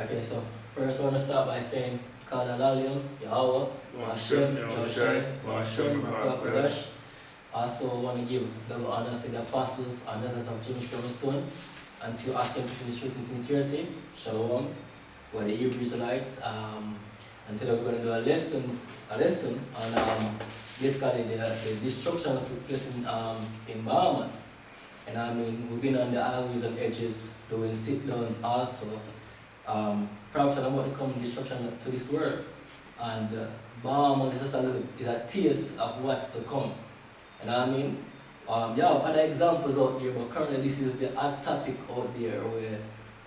Okay, so first I want to start by saying Kadalaliyam, Yahweh, Hashem, Yahushai, Hashem, Rakakadash. Also want to give double honors to the apostles and others of Jimmy Cornerstone and to ask them to finish truth in sincerity. Shalom, we're the Hebrew Israelites. And today we're going to do a lesson on basically the destruction that took place in Bahamas. And I mean, we've been on the highways and edges doing sit-downs also, prophesying about the coming destruction to this world. And Bahamas is just a taste of what's to come. And I mean, you have other examples out there, but currently this is the hot topic out there where,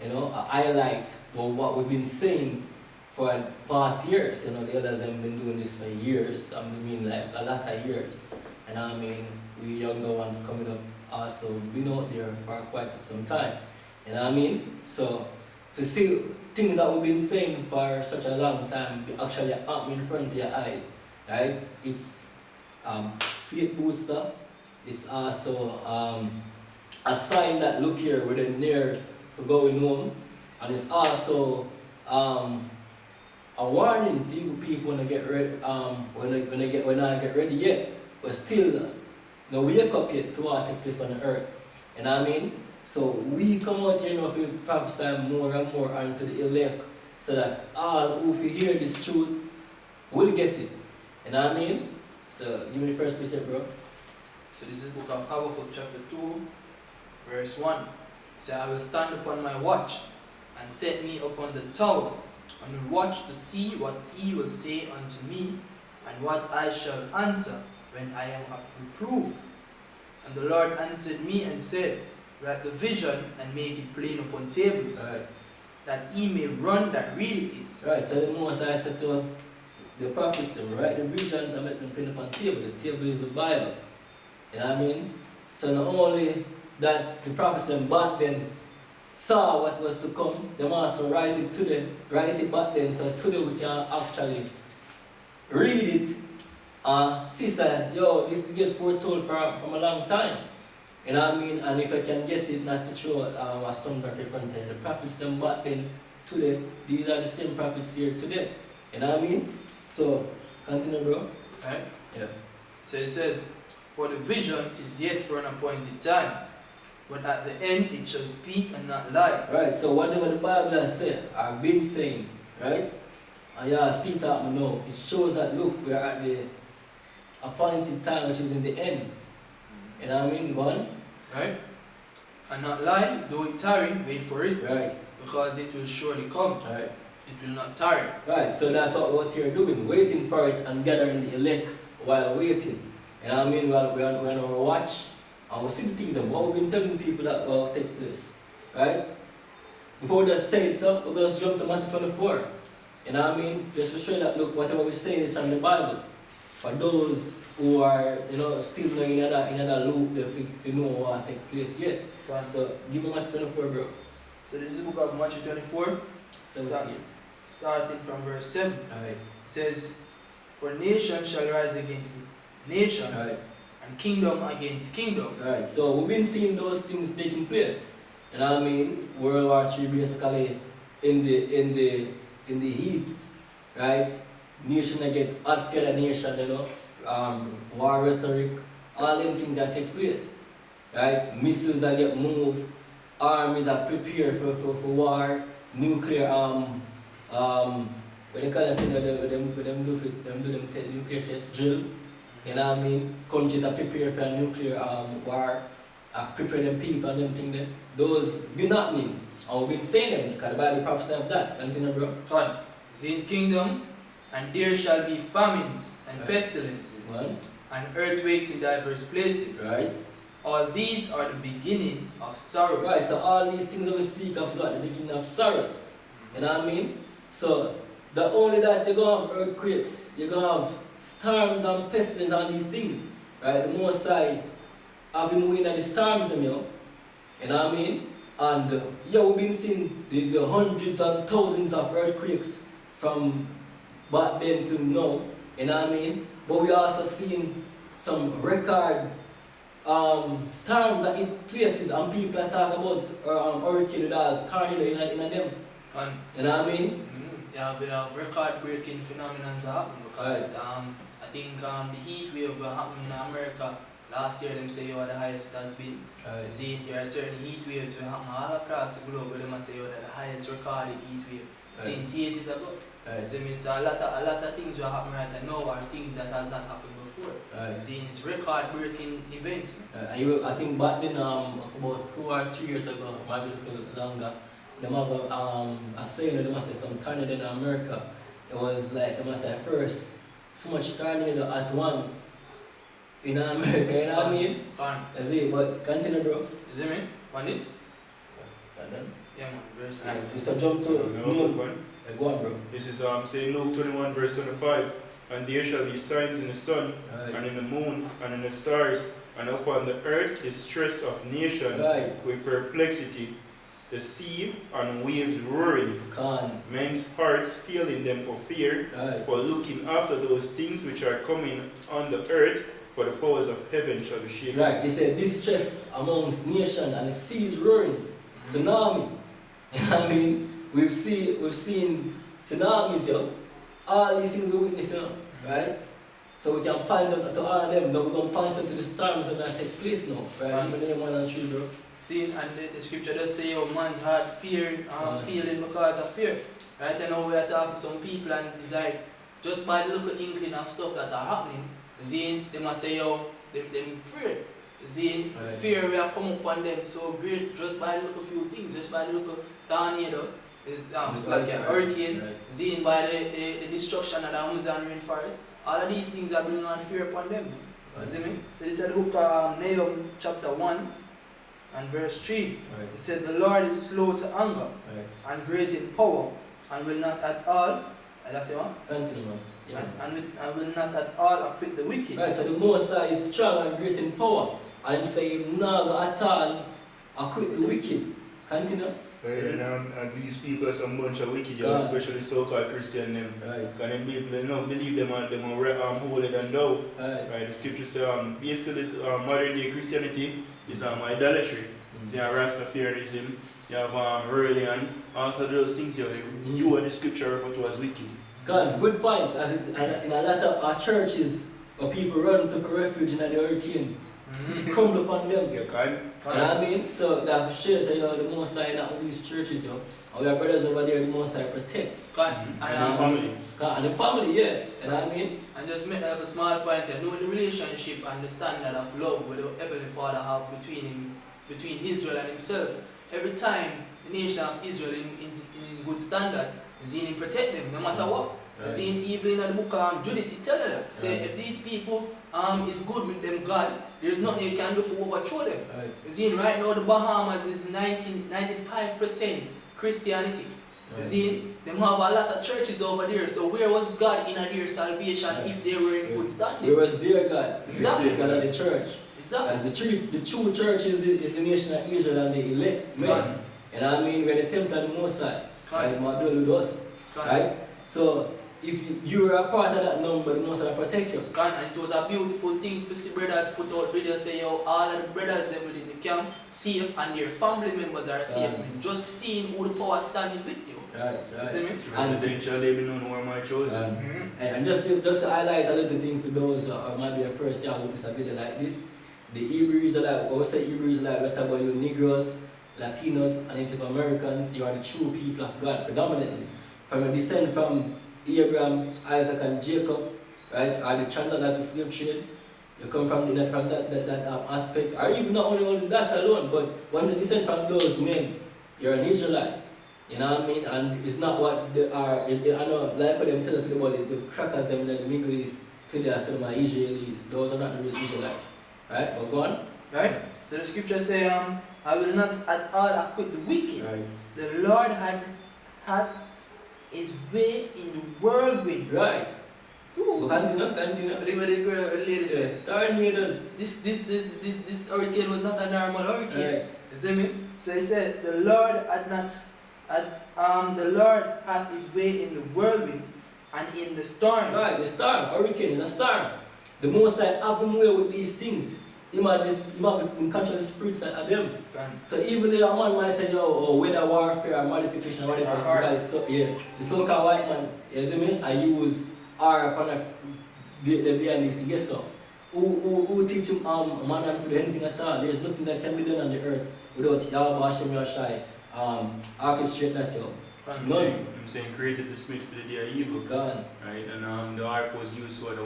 I highlight what we've been saying for past years. The others have been doing this for years. I mean, like a lot of years. And I mean, we younger ones coming up also been out there for quite some time. You know what I mean? So, to see things that we've been saying for such a long time actually happen in front of your eyes, right? It's faith booster. It's also a sign that look here, we're near for going home, and it's also a warning to you people when they get ready, when I get ready yet, but still no wake up yet to what take place on the earth. You know what I mean? So we come out here if we prophesy more and more unto the elect, so that all who hear this truth will get it. You know what I mean? So give me the first precept, bro. So this is the book of Habakkuk chapter 2, verse 1. It says, I will stand upon my watch and set me upon the tower, and will watch to see what he will say unto me, and what I shall answer when I am reproved. And the Lord answered me and said, write the vision and make it plain upon tables, Right. that he may run that readeth it. Right, so the most I said to the prophets, to write the visions and make them plain upon table. The table is the Bible. You know what I mean? So not only that the prophets them back then saw what was to come, they also write it back then, so today we can actually read it. Sister, yo, this to get foretold from a long time. You know what I mean? And if I can get it, not to show a stone back in front of the prophets them back then, today, these are the same prophets here today. You know what I mean? So, continue, bro. Right? Yeah. So it says, for the vision is yet for an appointed time, but at the end it shall speak and not lie. Right, so whatever the Bible has said, I've been saying, right? And yeah, see that now. It shows that, look, we're at the appointed time, which is in the end. You know what I mean? Go on. Right? And not lie, though it tarry, wait for it. Right. Because it will surely come. Right. It will not tarry. Right, so that's what you're doing, waiting for it and gathering the elect while waiting. You know what I mean? While we're on our watch, and we see the things, and what we've been telling people that will take place. Right? Before we just say it, so we're going to jump to Matthew 24. You know what I mean? Just to show that, look, whatever we're saying is from the Bible. For those who are, still in another loop, if you know what take place yet. So give me Matthew 24, bro. So this is the book of Matthew 24, 17. starting from verse 7. Alright. It says, for nation shall rise against nation, Alright. and kingdom against kingdom. Alright, so we've been seeing those things taking place. You know what I mean? World War III basically in the heat, right? Nation against other nation, war rhetoric, all them things that take place. Right? Missiles that get moved, armies are prepared for war, nuclear what they call it, them do nuclear test drill. You know what I mean? Countries are prepared for a nuclear war, prepare them people and them things there. Those been happening. And we've been saying them because the Bible prophesies of that. Continue, bro. One, is in kingdom, and there shall be famines and Right. pestilences, One. and earthquakes in diverse places. Right. All these are the beginning of sorrows. Right, so all these things that we speak of is at the beginning of sorrows. You know what I mean? So, the only that you're going to have earthquakes, you're going to have storms and pestilence and these things. Right? The Most High have been moving at the storms, them, you know what I mean? And we've been seeing the hundreds and thousands of earthquakes from back then to now. You know what I mean? But we also seen some record storms that hit places, and people are talking about hurricane with all tornado in them. You know what I mean? Yeah, we have record-breaking phenomena happen because I think the heat wave will happen in America. Last year, them say you are the highest it has been. See, there are certain heat waves will happen all across the globe, but them say you are the highest recorded heat wave since ages ago. So a lot of things will happen right now are things that has not happened before. See, it's record-breaking events. I think back then, about 2 or 3 years ago, maybe a little longer, them have a saying that they must say some tornado in America. It was like they must say first so much tornado at once in America, you know what I mean? That's it, but continue, bro. Is it me? On this? Yeah, man, very sad. Just a jump to go on, bro. This is saying Luke 21 verse 25. And there shall be signs in the sun, and in the moon, and in the stars, and upon the earth distress of nation with perplexity, the sea and waves roaring, men's hearts failing them for fear, for looking after those things which are coming on the earth, for the powers of heaven shall be shaken. Right, it said distress amongst nations and the seas roaring, tsunami. I mean, we've seen tsunamis, yo. All these things we witness, you know, right? So we can point out to all of them. Now we're going to point out to the storms that are take place now, right? Even name 1 and 3, bro. See, and the scripture does say, oh, man's heart fearing, feeling because of fear. Right? And now we are talking to some people and it's like, just by the look inkling of stuff that are happening, Zine, they must say, oh, them afraid. Zine, fear will come upon them so great just by the look of few things, just by the look of tornado, it's like a hurricane, Zine, by the destruction of the Amazon rainforest. All of these things are bringing on fear upon them. You see me? So this is the book of Nahum chapter 1 and verse 3. It said, the Lord is slow to anger and great in power and will not at all, Continue, man. Yeah. And will not at all acquit the wicked. Right, so the Most High is strong and great in power. And say, no, at all acquit the wicked. Continue. And these people are some bunch of wicked, especially so-called Christian them. Because them people don't believe them are holier than thou. Right. The scripture says basically modern day Christianity is idolatry. So you have Rastafarianism, you have religion, also those things you are the scripture refer to as wicked. God, good point. As in a lot of our churches where people run to for refuge in the hurricane, crumble upon them. You know what I mean? So that shows that the Most High not with these churches, and we have brothers over there, the Most High protect. And the family. And the family, yeah. You know what I mean? And just make like a small point here. Know the relationship and the standard of love with the Heavenly Father have between Israel and himself. Every time the nation of Israel in good standard, Zine protect them no matter what. Zine even in the book of Judith tell them, say if these people is good with them God, there's nothing you can do for overthrow them. Zine right now the Bahamas is 95% Christianity. Zine, them have a lot of churches over there, so where was God in their salvation if they were in good standing? Where was their God? Exactly. God of the church. Exactly. As the true church is the nation of Israel and the elect men. You know what I mean? We're the temple of the Most High. Right? My dwell with us. Right? So if you were a part of that number, the Most High protect you. And it was a beautiful thing for see brothers put out videos say all of the brothers within the camp safe and their family members are safe. Just seeing who the power standing with you. Right. You see me? Residential living on where my chosen. And just to highlight a little thing for those who might be the first time with a video like this, the Hebrews are like, I would say Hebrews are like, what about you Negroes, Latinos, and Native Americans, you are the true people of God predominantly. From a descent from Abraham, Isaac, and Jacob, right? Are the transatlantic slave trade. You come from that aspect. Or even not only that alone, but once you descend from those men, you're an Israelite. You know what I mean? And it's not what they are. I know, like what them tell us about the crackers, them in the Middle East today are some of Israelis. Those are not the real Israelites. Right? But go on. Right? So the scripture say, I will not at all acquit the wicked. Right. The Lord had his way in the whirlwind. Right. Continue. Look what the lady said. Tornadoes. This hurricane was not a normal hurricane. Right. You see me? So he said, the Lord had his way in the whirlwind and in the storm. Right, the storm. Hurricane is a storm. The Most High have him way with these things. he might be conscious of the spirits of them. Can. So even though a man might say, yo, oh, weather warfare or modification or whatever, because the so-called white man, you see me, I use R upon the behind this to get so. Who teach him man and do anything at all? There's nothing that can be done on the earth without Yahweh Hashem Yahshai orchestrate that, yo. I'm saying created the smith for the day of evil. God. Right? And the ark was used for the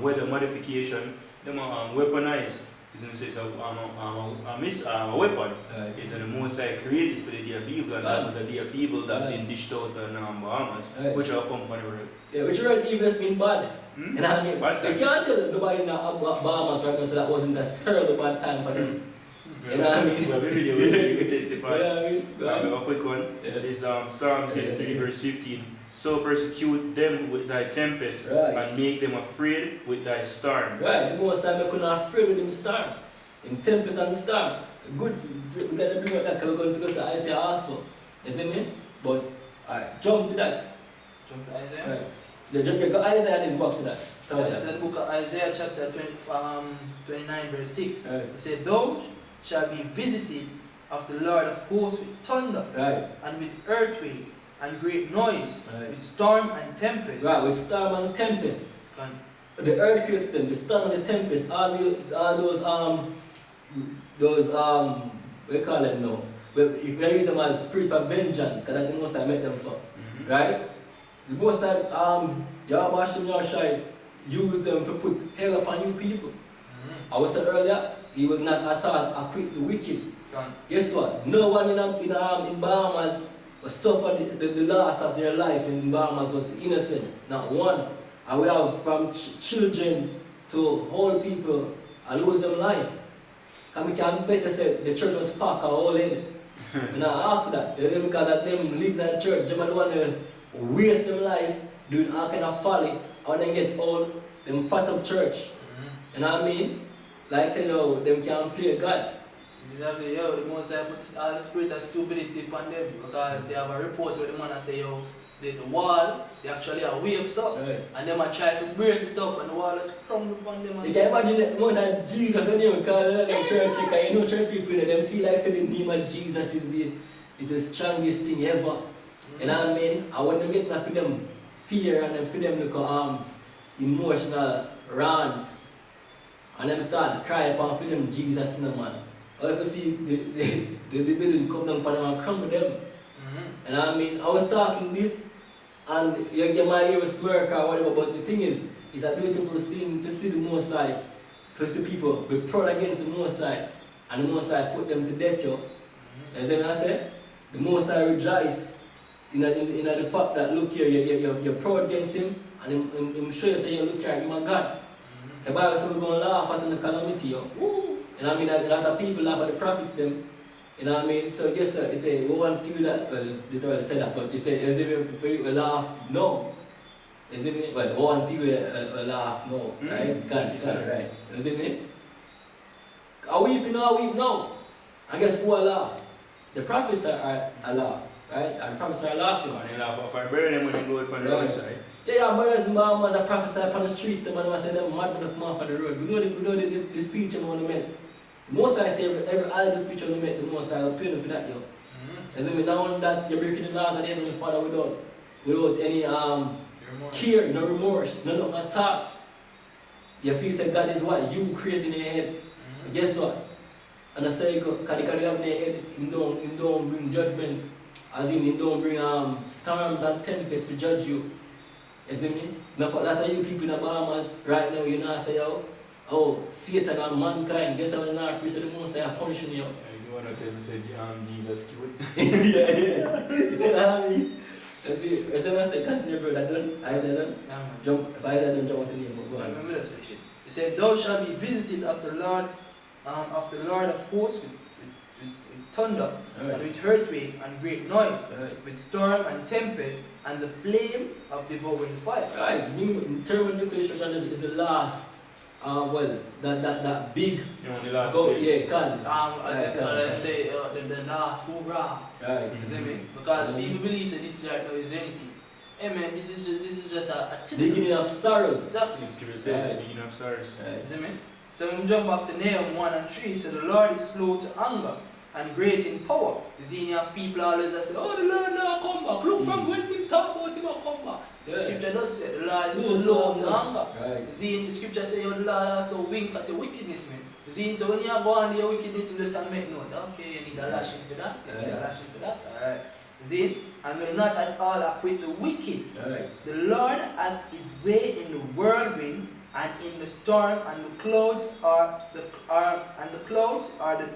weather modification. Them weaponized. It's a weapon. It's the most I created for the day of evil, and that was a day of evil that been dished out in Bahamas, which are pumped on the road. Yeah, which word evil has been bad. And I mean, Bad you can't tell nobody in Bahamas right now so that wasn't a terrible bad time for them. You know what I mean? Well, we testify. You know what I mean? A quick one is Psalms 3 verse 15. So persecute them with thy tempest and make them afraid with thy storm. Right, the most time I couldn't afraid with them storm. In tempest and storm. Good, we got to bring up that because we're going to go to Isaiah also. You see me? But, alright, jump to that. Jump to Isaiah? Right. You go Isaiah and then back to that. So it's the book of Isaiah chapter 29 verse 6. Right. It said, thou shalt be visited of the Lord of hosts with thunder, Right. and with earthquake, and great noise, Right. with storm and tempest. Right, with storm and tempest. Can. The earthquakes then, the storm and the tempest, all those what do you call them now? You can use them as spirit of vengeance, because that's the most I met them for. Right? The most time Yahweh Hashem Yahshai use them to put hell upon you people. I was said earlier, he will not at all acquit the wicked. Can. Guess what? No one in Bahamas was suffered the loss of their life in Bahamas was innocent. Not one. And we have from children to old people lose their life. And we can better say the church was packed or all in. And I ask that. Because of them leave that church, them are the one who waste their life doing all kind of folly. And then get old, them fat up church. You know what I mean? Like say, yo, them can't play God. Exactly, yo, the most I put all the spirit of stupidity upon them, because they have a report where the man say, yo, the wall, they actually are waves up, and them I try to brace it up and the wall is crumbled upon them. You can imagine the amount of Jesus and them because them church, because you know church people, them feel like say the name of Jesus is the strongest thing ever. You know what I mean? And when them get that for them fear and them for them like emotional rant, and them start crying upon for them Jesus in the man. Or if you see the building come down upon them and crumble them. And I mean, I was talking this, and you might hear a smirk or whatever, but the thing is, it's a beautiful thing to see the Most High, to see people be proud against the Most High, and the Most High put them to death, yo. You see what I say? The Most High rejoice in the fact that, look here, you're proud against Him, and Him show you, say, you look here, you're my God. The Bible says we're going to laugh at the calamity, yo. You know what I mean? A lot of people laugh at the prophets, them. You know what I mean? So yes sir, he say, we want to do that, well, it's literally said that, but he say, is it we laugh? No. Is it me? Well, we want to laugh? No. Right? Can't, right? Is it me? I weep, I weep? No. I guess who I laugh? The prophets are laugh, right? And the prophets are laughing. Can you laugh off our burden when you go upon the roadside? Yeah, brothers and Bahamas are prophesy upon the streets, the man was saying them mad when they come off of the road. We know the speech I'm going to make. Most I say every idle speech when you make, the most I will pay for that, yo. As in now that you're breaking the laws of the Heavenly Father without any care, no remorse, no nothing at all. You feel that God is what you create in your head. Guess what? And I say, because you have in your head, Him don't bring judgment. As in, Him don't bring storms and tempests to judge you. You see me? Now for a lot of you people in the Bahamas right now, you know, say, oh, Satan and mankind, guess how you're not a priest of the Most High punishing you. You want to tell me, say, Jesus cute? Yeah. You know what I mean? You see, when I say, continue, brother, don't, Isaiah don't, jump, if Isaiah don't jump out the name, go on. Remember this section. It said, thou shalt be visited of the Lord of hosts with thunder, and with earthquake and great noise, with storm and tempest, and the flame of devouring fire. Right, thermonuclear destruction is the last, that big, the last let's say, the last hoorah. Right. You see me? Because people believe that this right now is anything. Hey man, this is just a beginning of sorrows. Exactly. Beginning of sorrows. You see me? So when we jump back to Nahum 1 and 3, so the Lord is slow to anger and great in power. You see, you have people always that say, oh, the Lord now come back. Look from when we talk about him, will come back. Yeah. The scripture does say the Lord is slow to anger. Right. You see, the scripture says, oh, the Lord also wink at your wickedness, man. You see, so when you go on your wickedness, you just make note. Okay, you need a lashing for that. You need a lashing for that. Alright. You see, and we're not at all acquit the wicked. Right. The Lord had his way in the whirlwind and in the storm, and the clouds are the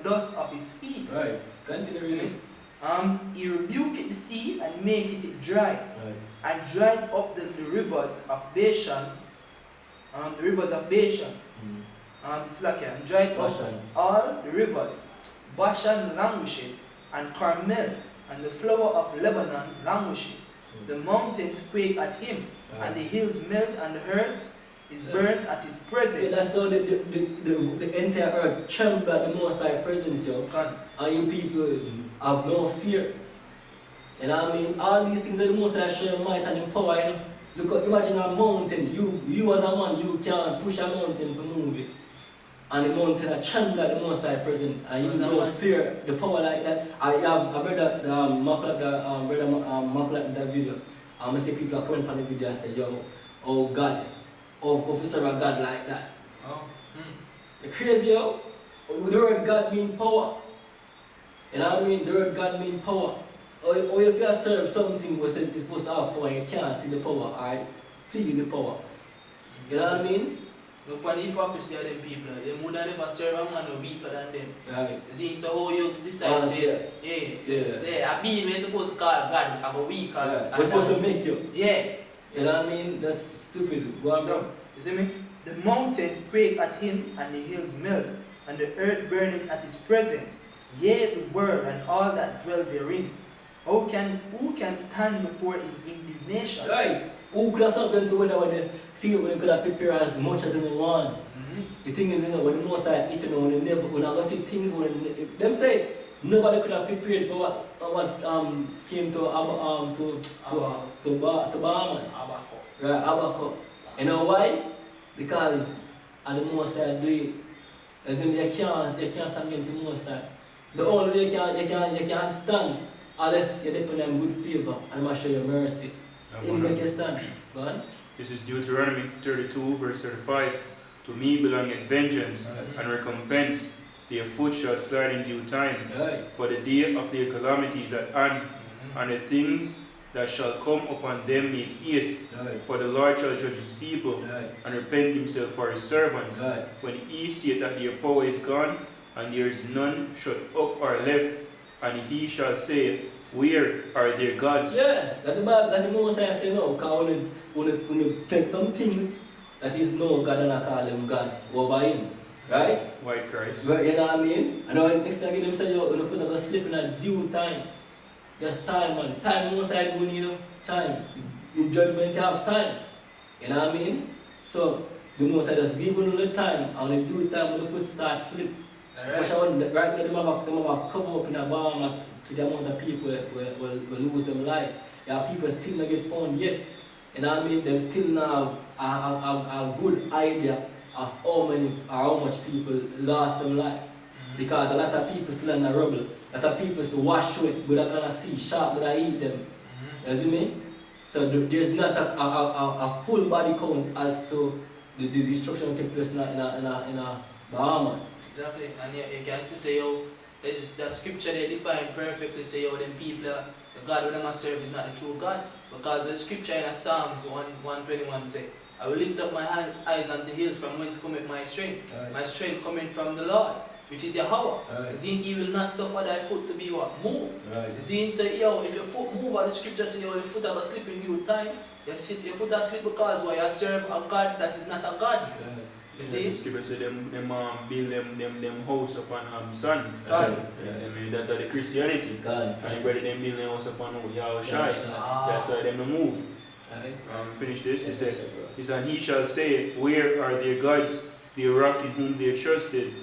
dust of his feet. Right. Continue reading. He rebuked the sea and made it dry, Right. and dried up the rivers of Bashan. The rivers of Bashan. And dried up all the rivers. Bashan languishing, and Carmel, and the flower of Lebanon languishing. The mountains quake at him, and the hills melt, and the earth is burned at his presence. Yeah, that's how the entire earth trembled at the Most High presence, yo. And you people have no fear. You know what I mean? All these things that the Most High showing might and in power, you know. Look, imagine a mountain. You as a man, you can push a mountain to move it. And the mountain that tremble at the Most High presence. And you don't fear the power like that. I have a brother, Mark like that video. I see people are coming on the video and say, yo, oh God, officer of God like that. Oh. You're crazy, yo. The word God means power. You know what I mean? The word God means power. Or if you serve something which is supposed to have power and you can't see the power, or feel the power. You know what I mean? Look at the hypocrisy of them people. They would never serve a man weaker than them. Right. See, so how you decide, say, yeah, a being we're supposed to call God, I'm a weaker. Yeah. We're supposed to make you. Yeah. You know what I mean? That's stupid. Go on, bro. You see me? The mountains quake at him, and the hills melt, and the earth burning at his presence. Yea, the world and all that dwell therein. Who can stand before his indignation? Right. Who could have stopped them to when they see when they could have prepared as much as they want? The thing is, you know, when the Most High eat, you know, when I go see things, them say nobody could have prepared for what came to Bahamas. Right, Abaco. You know why? Because and the Most High do it. As in they can't stand against the Most High. The only way you can't stand unless you depend on good favor and I show you mercy. In make you stand. Go on. This is Deuteronomy 32, verse 35. To me belongeth vengeance and recompense. Their foot shall slide in due time. For the day of their calamity is at hand, and the things that shall come upon them make haste. For the Lord shall judge his people and repent himself for his servants. When he seeth that their power is gone, and there is none shut up or left, and he shall say, where are their gods? Yeah, that's the Most High say no, because when you take some things that is no God and I call them God over him. Right? White Christ. But you know what I mean? And now next time them say, yo, when the foot are sleep in a due time. Just time, man. Time Most High going, you know, time. In judgment you have time. You know what I mean? So the Most High just give you the time, and when you do time when the foot starts sleep. Especially when right now them have cover up in the Bahamas to the amount of people will lose them life. There are people still not get found yet. You know what I mean? Them still not have a good idea of how much people lost them life. Because a lot of people still in the rubble. A lot of people still wash through it, but they're gonna see shark that eat them. You see me? So there's not a full body count as to the destruction that take place in a Bahamas. Exactly, and you can see say yo, the scripture they define perfectly say yo, them people, the God who them serve is not the true God. Because the scripture in Psalms 121 say, I will lift up my eyes unto hills from whence cometh my strength. My strength coming from the Lord, which is Yahweh. Zin, he will not suffer thy foot to be what? Move. Zin say, yo, if your foot move, or the scripture say, yo, your foot have a slip in due time, your foot has slip because why you serve a God that is not a God. You see? The scripture say them build them house upon sand. That's the Christianity. And whether them build them house upon Yahweh Shai. That's why them move. Finish this. He said, and he shall say, where are their gods, the rock in whom they trusted,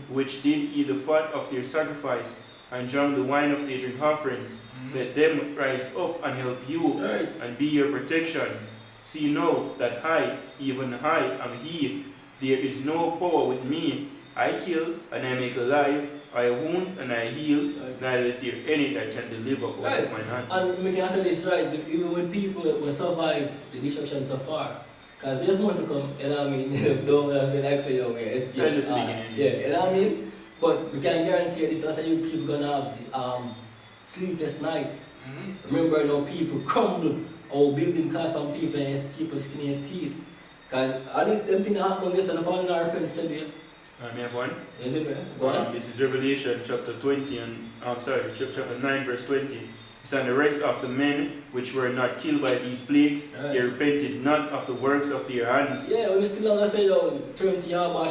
which did eat the fat of their sacrifice, and drank the wine of their drink offerings? Let them rise up and help you, and be your protection. See now that I, even I, am he, There is no power with me. I kill and I make alive. I wound and I heal. Neither is there any that can deliver out of my hand. And we can say this right, but even when people will survive the destruction so far, because there's more to come, you know what I mean? Don't be like say, yo, it's just yeah, you know what I mean? But we can guarantee this, a lot of you people gonna have sleepless nights. Remember, people crumble or building cast on people and keep us skin and teeth. Because all them things that happen on this and the fallen our repent said it. May I have one? Is it, bro? This is Revelation chapter 20 and chapter 9 verse 20. It's and the rest of the men which were not killed by these plagues, they repented not of the works of their hands. Yeah, we still gonna say, turn to Yahweh,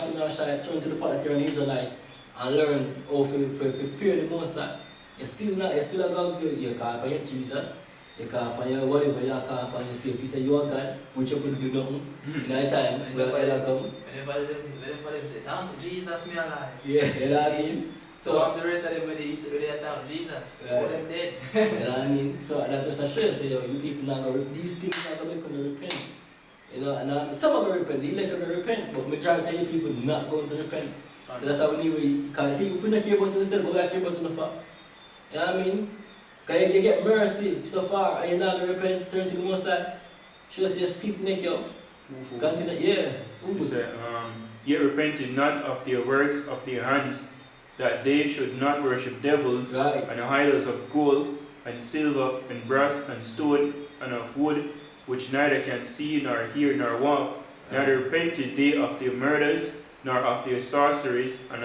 turn to the fact that you're an Israelite and learn how to fear the Most High. You're still a God, you call upon your Jesus, you call upon your whatever you call upon yourself. You say you are God, which you couldn't do nothing. In that time, whenever come. Whenever them say, thank Jesus, me alive. Yeah, you know what I mean? So after the rest of them, when they thank Jesus, all them dead. You know what I mean? So that was a show, say, you people not going to, these things are going to repent. You know, and some are going to repent, they like to repent, but majority of you people not going to repent. So that's how we need, because see, if we don't care about yourself, we got to care about the fact. You know what I mean? Because you get mercy so far, and you're not going to repent, turn to the Most High. Shows you a stiff neck, yo. Continue, yeah. You say, ye repented not of their works of their hands, that they should not worship devils and idols of gold and silver and brass and stone and of wood, which neither can see nor hear nor walk. Neither repented they of their murders, nor of their sorceries, and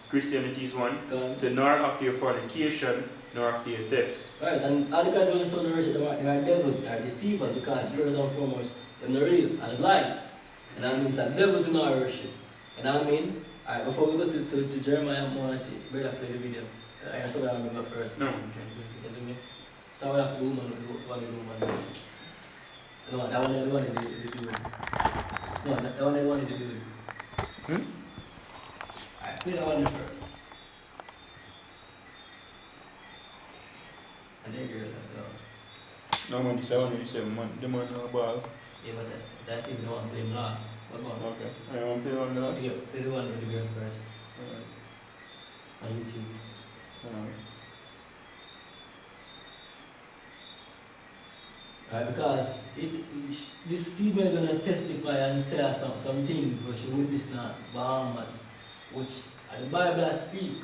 Christianity is one, so nor of their fornication, nor of their thefts. Right, and all the guys when they worship, they are devils, they are deceivers, because first and foremost, they're not real, and lies. And that means that devils in our worship. You know what I mean? Alright, before we go to Jeremiah, I want to brother play the video. I saw that I'm going to go first. No, okay. You see me? Start with the woman, No, that one is the one in the video. No, that one is the one in the video. Alright, play that one first. And then girl, no man, this one is 7 months. The man no ball. yeah, but that thing, no one play him last. What one? Okay. I want to play one last? Yeah, play the one with the girl first. Alright. On YouTube. Right, because this female gonna testify and say some things, but she will be not Bahamas, which the Bible speak.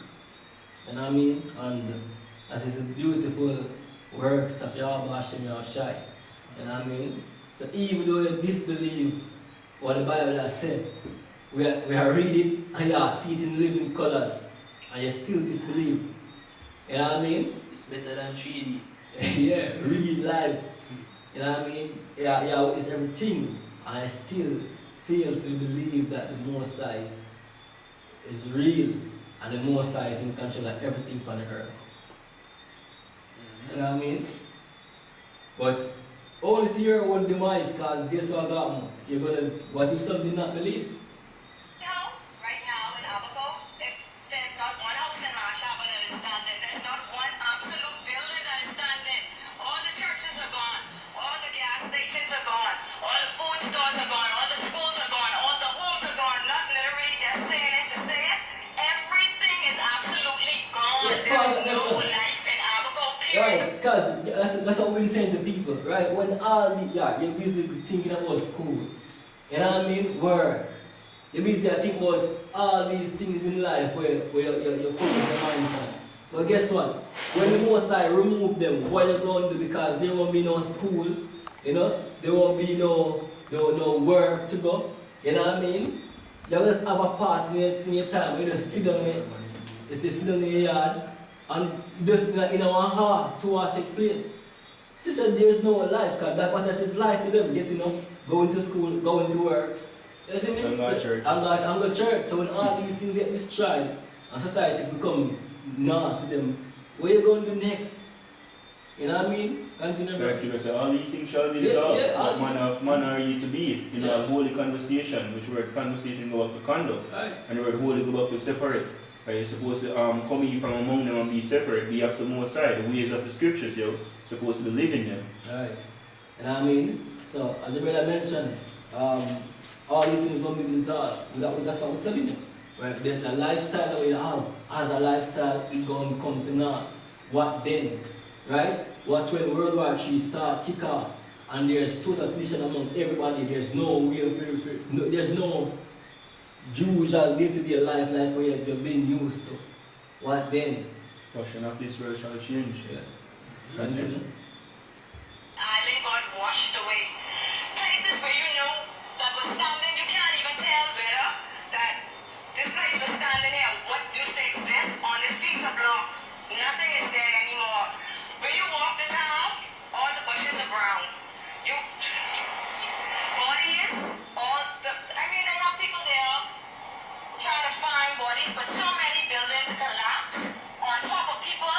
You know what I mean? And that is a beautiful works of Yahweh Hashem Yahushai. You know what I mean? So even though you disbelieve what the Bible has said, we are reading and you see it in living colors, and you still disbelieve. You know what I mean? It's better than 3D. Yeah, real life. You know what I mean? Yeah, it's everything. I still fail to believe that the Most High is real, and the Most High is in control of everything on the earth. You know what I mean? But only to your own demise, because guess what happened? You're gonna, what if some did not believe? House right now in Abaco, there's not one house in Mashaba that is standing. There's not one absolute building that is standing. All the churches are gone. All the gas stations are gone. All the food stores are gone. All the schools are gone. All the homes are gone. Not literally just saying it to say it. Everything is absolutely gone. Yeah, There's no life in Abaco, period. Right, because that's what we're saying to people, right? When all the, you're busy thinking about school, you know what I mean? Work. You're busy thinking about all these things in life where you're putting your mind on. But guess what? When the Most High remove them, what you're going to do, because there won't be no school, you know? There won't be no work to go, you know what I mean? You just have a part in your time, you just sit down in your yard, and just in our heart to what take place. She said there's no life, because that is life to them, getting up, going to school, going to work. You see me? I'm not church. I'm not church. So when all these things get destroyed and society become naught to them, what are you going to do next? You know what I mean? Continue. So all these things shall be dissolved. Yeah, What manner are you to be? You know, a holy conversation, which word conversation go up to conduct. Right. And the word holy go up to separate. Right? You're supposed to come in from among them and be separate. Be after the Most High. The ways of the scriptures, you're supposed to be living them. Right. You know what I mean? So, as the brother mentioned, all these things going to be dissolved. That's what I'm telling you. Right? The lifestyle that we have as a lifestyle is going to come to naught. What then? Right? What when World War III start kick off and there's total sedition among everybody, there's no way of there's no usual day-to-day life like where you've been used to. What then? Fashion of this world shall change. Yeah. Island got washed away. Places where you know that was standing, you can't even tell better that this place was standing here. What used to exist on this piece of block? Nothing is there anymore. When you walk the town, all the bushes are brown. You bodies, they have people there trying to find bodies, but so many buildings collapse on top of people.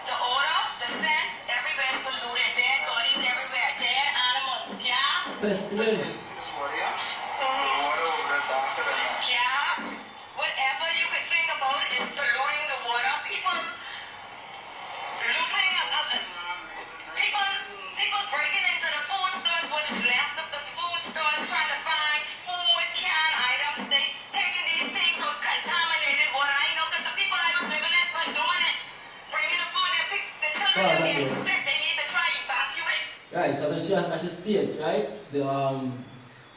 The odor, the scent, everywhere is polluted. Dead bodies everywhere, dead animals, gas. Pestilence. Gas, whatever you could think about is polluting the water. People looting, people breaking into the food stores, what is left of the food stores, trying to find food, canned items. They taking these things with contaminated water. I know because the people I was living in was doing it. Bringing the food, the children are getting sick. They need to try evacuate. Right, because I should state, right?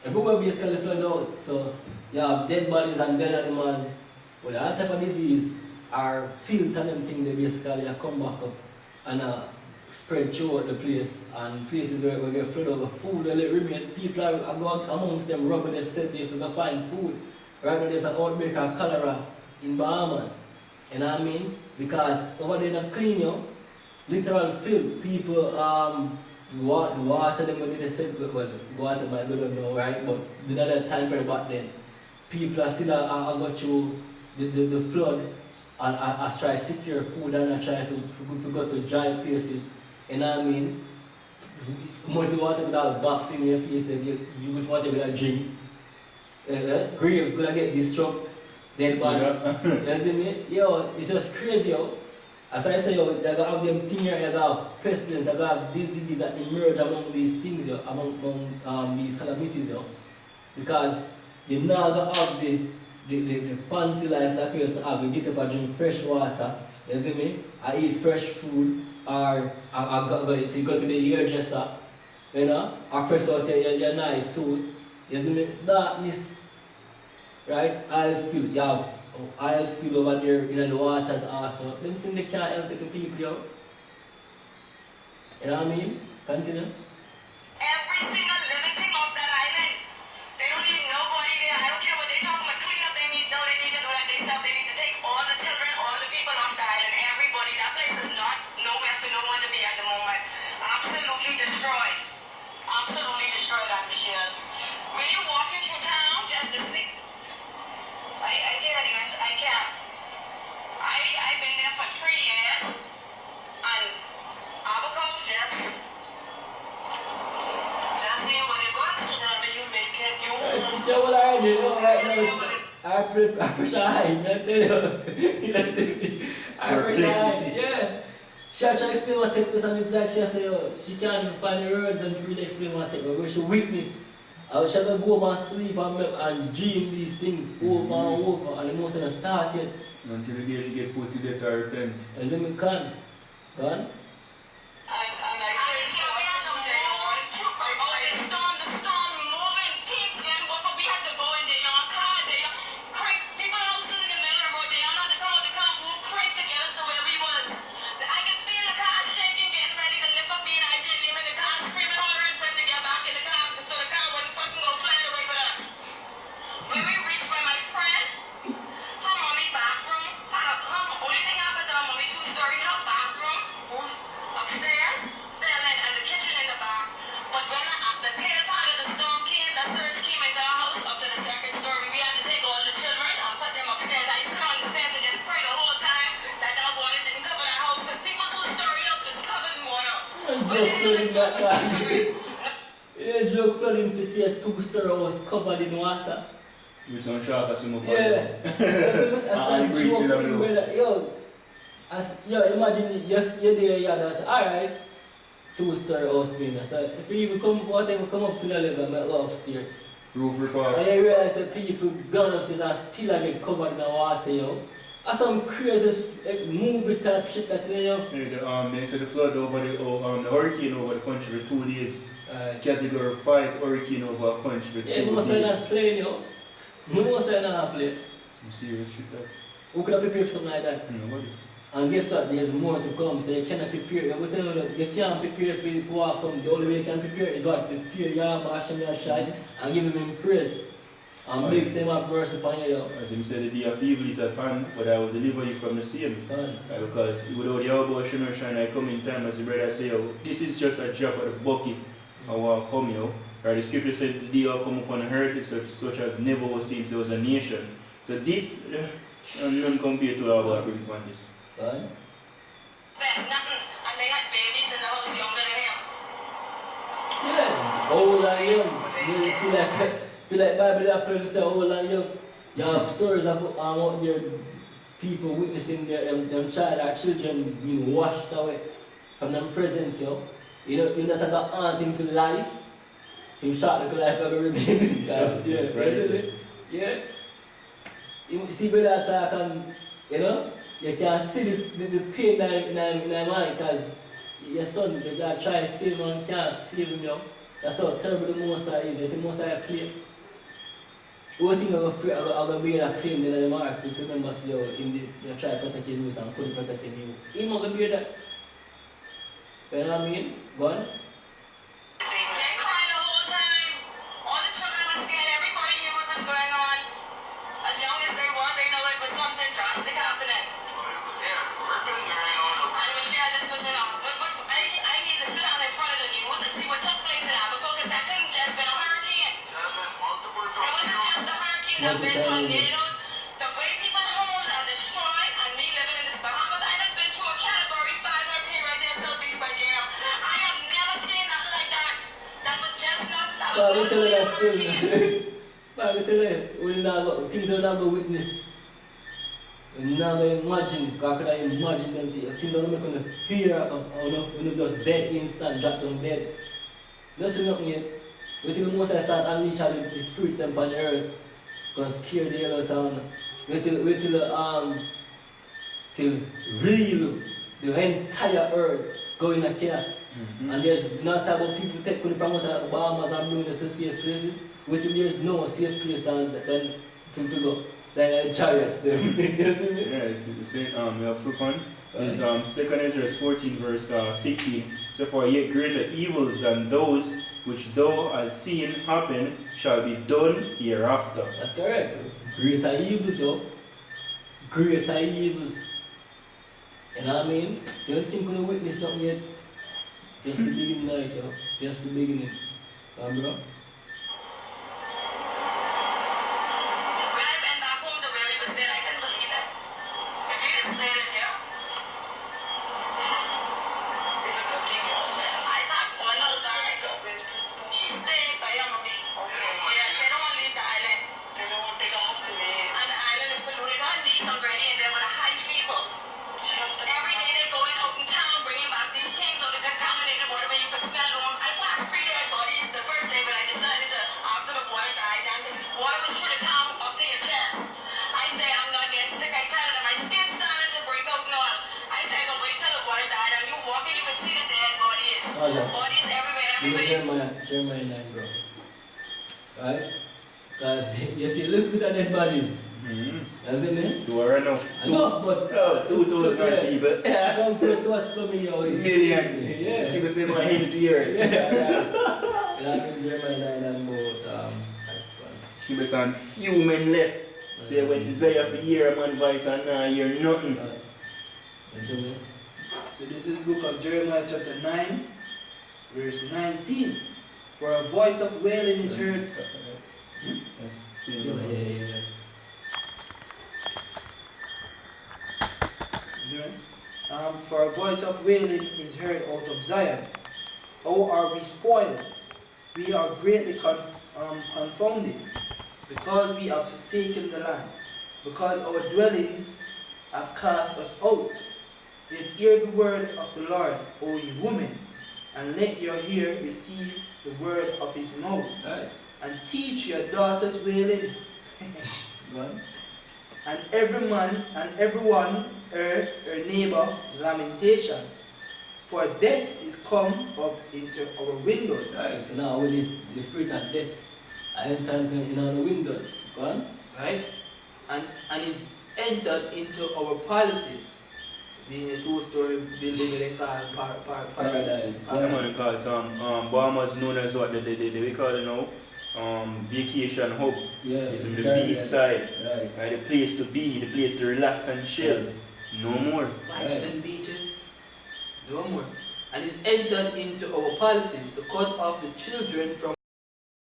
Everywhere basically flooded out. So you have dead bodies and dead animals. Well, all type of disease are filth and them things they basically come back up and spread throughout the place. And places where they flood out with food, they remain. People are going amongst them rubbing their set there to go find food. Right now there's an outbreak of cholera in Bahamas. You know what I mean? Because over there not clean, literal filth. People the water them when they said, well, water might go down now, right? But the other time period back then, people are still go through the flood and I try to secure food and I try to go to dry places. You know what I mean? More to water with all the box in your face, you would water with a drink. Graves gonna get disrupted, dead bodies. You see me? Yo, it's just crazy, yo. As I say, you gotta have them things here, you gotta have pestilence, you gotta have diseases that emerge among these things, among these calamities, because you now gotta have the fancy life that we used to have. You get up and drink fresh water, you see me? I eat fresh food, or I go to the hairdresser, or press out your nice suit, you see me? Darkness, right? I'll spill, you have oil spill over there in the waters also. Them things they can't help it for people, yo. You know what I mean? Continue. Every single living thing off that island. They don't need nobody there. I don't care what they talk about. Clean up, they need to do that themselves. They need to take all the children, all the people off the island. Everybody. That place is not nowhere for no one to be at the moment. Absolutely destroyed. Absolutely destroyed, Aunt Michelle. When you're walking through town, just to see. I can't. I've been there for 3 years, and Abaco just seeing what it was. Rather you make it, you Teacher, what I do right now, I push a high, I tell you. I push a high, yeah. She try to explain what take place, and it's like she say, she can't even find the words and really explain what take place. She weakness. She gonna go home and sleep and dream these things over and over, and the most of them start yet. Until the day she get put to death or repent. As in, can. Gone? Joke flooding to see a 2-story house covered in water. With some shark or some yeah. That's a joke thing, brother. Yo, imagine you're there, yeah, that's alright. 2-story house being. So if you even come up to the level, I'm go upstairs. Roof rip off. And you realize that people gone upstairs and still get covered in the water, yo. That's some crazy movie type shit that you know. Yeah, they said the flood over the hurricane over the country for 2 days. Category 5 hurricane over the country for 2 days. Yeah, most of that plane, yo. Most of that plane. Some serious shit there. Who could have prepared for something like that? Nobody. And guess what? There's more to come, so you cannot prepare. You can't prepare for what come. The only way you can prepare is what? To fear Yahweh, Hashem, Yahshai, and give him praise. And big same up verse upon you. As him said, the day of evil is at hand, but I will deliver you from the same. Because without Yahweh, Hashem, Yahshai, I come in time, as the brother say, yo, this is just a drop of the bucket of what come, yo. Right, the scripture said, the day will come upon the earth is such as never was since there was a nation. So this, none compared to Yahweh bring upon this. There's nothing, and they had babies in the house younger than him. Yeah, old and young. You feel like Bible apple say old and young. You have stories of out there, people witnessing them child or children being washed away from them presence, yo. You know, you're not a aunt him for life. Him shot like a life of a rebellion. Yeah. You see brother attack and, you know, you can see the pain in my mind because your son, you try to save him and can't save him, yo. That's how terrible the Most is. The Most High play. One thing I'm going to be in a pain in the mark, if you remember, see how you try to protect him and couldn't protect him. He's not going to be that. You know what I mean? Go on. They cried the whole time. All the children were scared. Everybody knew what was going on. As young as they were, they knew it was something drastic happening. And we shared this was enough. But I need to sit down in front of the news and see what took place in Abaco, because that couldn't just been a hurricane. It wasn't just a hurricane. There have been tornadoes. The way people's homes are destroyed, and me living in this Bahamas, I done been through a category 5 hurricane right there in South Beach by Jam. I have never seen nothing like that. That was just not, that was not only a hurricane. But I tell you, things are not going to witness. You never imagine, because I could imagine them things are not making the fear of when you just dead instant, drop down dead. Nothing nothing yet. Wait till the Most I start unleash all the spirits upon the earth. Because scare the hell out of them. Wait till real, the entire earth go in a chaos. And there's not about people taking from out of Bahamas and bringing us to safe places. Wait till there's no safe place than people go. Like chariots them. Yeah, it's the same. We have look on. It's 2 Ezra 14 verse 16. So for yet greater evils than those which thou hast seen happen shall be done hereafter. That's correct. Greater evils, yo. Greater evils. You know what I mean? So you don't think we're going to witness nothing yet? Just the beginning night, yo. Just the beginning. Bro? Bodies everywhere. Jeremiah 9, bro. Right? Because you see a little bit of dead bodies. That's in there? 2 right now. Enough, but 2,000 people. Yeah, I don't know what's coming here. Millions. Yeah. People say my hint here. Yeah. That's in Jeremiah 9 and about she was on few men left. Say when desire for hear a man voice and now hear nothing. So this is book of Jeremiah chapter 9, verse 19. For a voice of wailing is heard. Yeah. For a voice of wailing is heard out of Zion. Oh, are we spoiled? We are greatly confounded, because we have forsaken the land, because our dwellings have cast us out. Yet hear the word of the Lord, O ye women, and let your ear receive the word of his mouth. Right. and teach your daughters wailing. And every man and everyone her neighbor lamentation. For death is come up into our windows. Right, now with this, the spirit of death, I entered in our windows. Go on. Right? And is entered into our palaces. See, a two-story building they call Paradise. Because Bahamas known as what we call it now, vacation hub. Yeah, It's in the beach side. Right. The place to be, the place to relax and chill. No more. Lights and beaches. No more. And is entered into our palaces to cut off the children from